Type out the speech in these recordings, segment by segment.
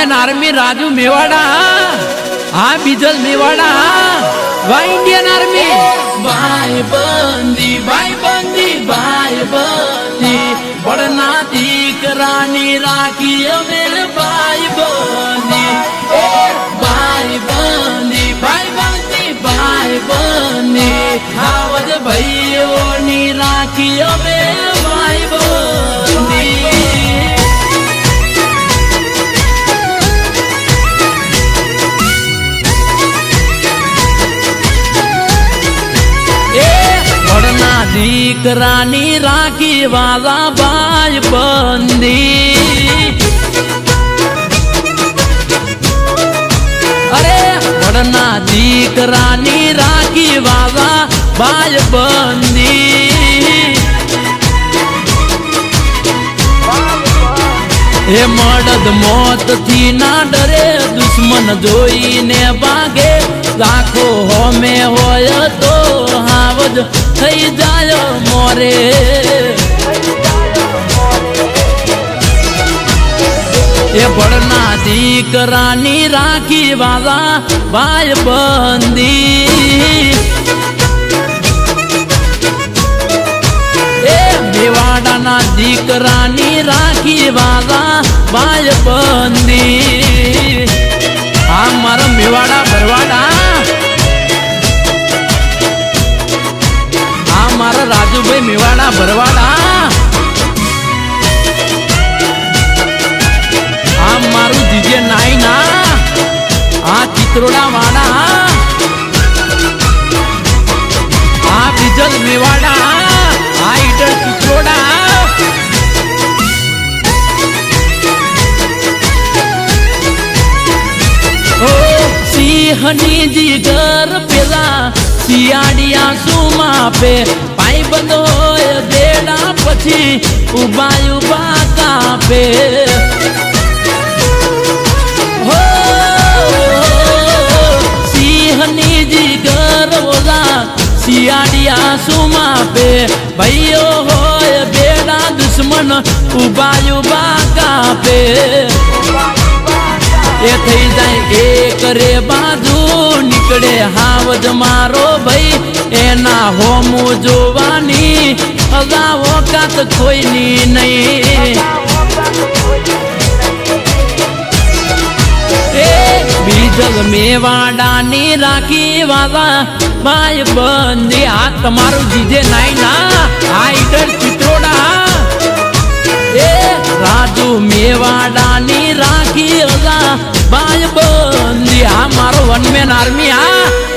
main army Raju Mewada હા બીજલ મેવાડા વા Indian army ભાઈ બંદી બડના દીકરાની રાખી અમે ભાઈ બંદી આવજ ભાઈઓની રાખી અમે ભાઈ બંદી દીકરાની રાખી વાલા ભાઈ બંદી અરે વડના દીકરાની રાખી વાલા ભાઈ બંદી એ મળદ મોત થી ના ડરે દુશ્મન જોઈને ભાગે લાખો હોમે હોય તો હાવજ થઈ જાય મોરે એ ભડના દીકરાની રાખી વાલા ભાઈ બંદી એ મેવાડાના દીકરાની રાખી વાલા ભાઈ બંદી આ મારા મેવાડા ભરવાડા મારા રાજુભાઈ મેવાડા ભરવાડા આ મારું જીજે નાઈના આ ચિત્રોડા વાડા આ બીજલ મેવાડા આ ઈડર ચિત્રોડા ઓ સિંહની જીગર પેલા શિયાળિયા સુમા પે પાઈ બંધ હોય બેડા પછી ઉભા કાપે હો સિંહની જીગર ઓલા શિયાળિયા સુમા પે ભાઈઓ હોય બેડા દુશ્મન ઉભા કાપે એ થઈ જાય એક રે બાજુ નીકળે હાવજ મારો ભાઈ એના હોમું જોવાની અગાવો કાત કોઈની નહીં એ બીજલ મેવાડાની રાખી વાલા ભાઈ બંદી આ તમારું જીજે નાઈના આ ઈડર ચિત્રોડા એ રાજુ મેવાડાની રાખી અગા ભાઈ બંદી આ મારો વનમેન આર્મી આ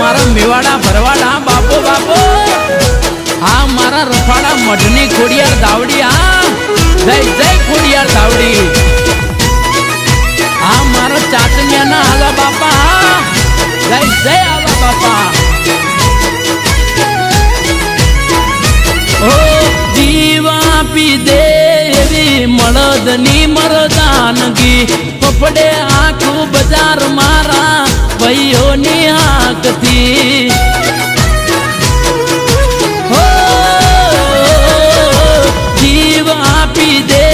મારા મેવાડા ભરવાડા બાપો આ મારા રફાડા મઢની ખોડિયાર દાવડી આ જય ખોડિયાર દાવડી આ મારા ચાચનિયાના આલા બાપા જય આલા બાપા ઓ જીવા પી દેવી મળદની મરદાનગી પપડે આખું બજાર મારા ભાઈઓની હાકથી હો જીવ આપી દે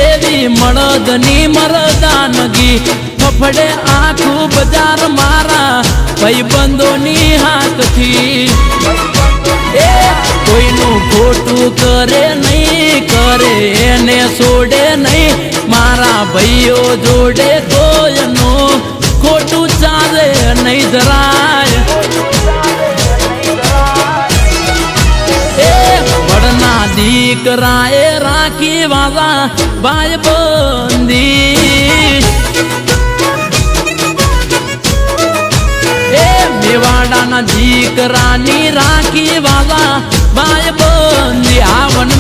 એવી મળદની મરદાનગી ફફડે આખું બજાર મારા ભાઈબંધોની હાકથી એ કોઈનું ખોટું કરે નહીં કરે એને છોડે નહીં મારા ભાઈઓ જોડે કોઈનું ખોટું ચાલે નહીં જરાય એ વડના દીકરાએ રાખી વાલા ભાઈ બંદી એ મેવાડાના દીકરાની રાખી વાલા ભાઈ બંદી આ વન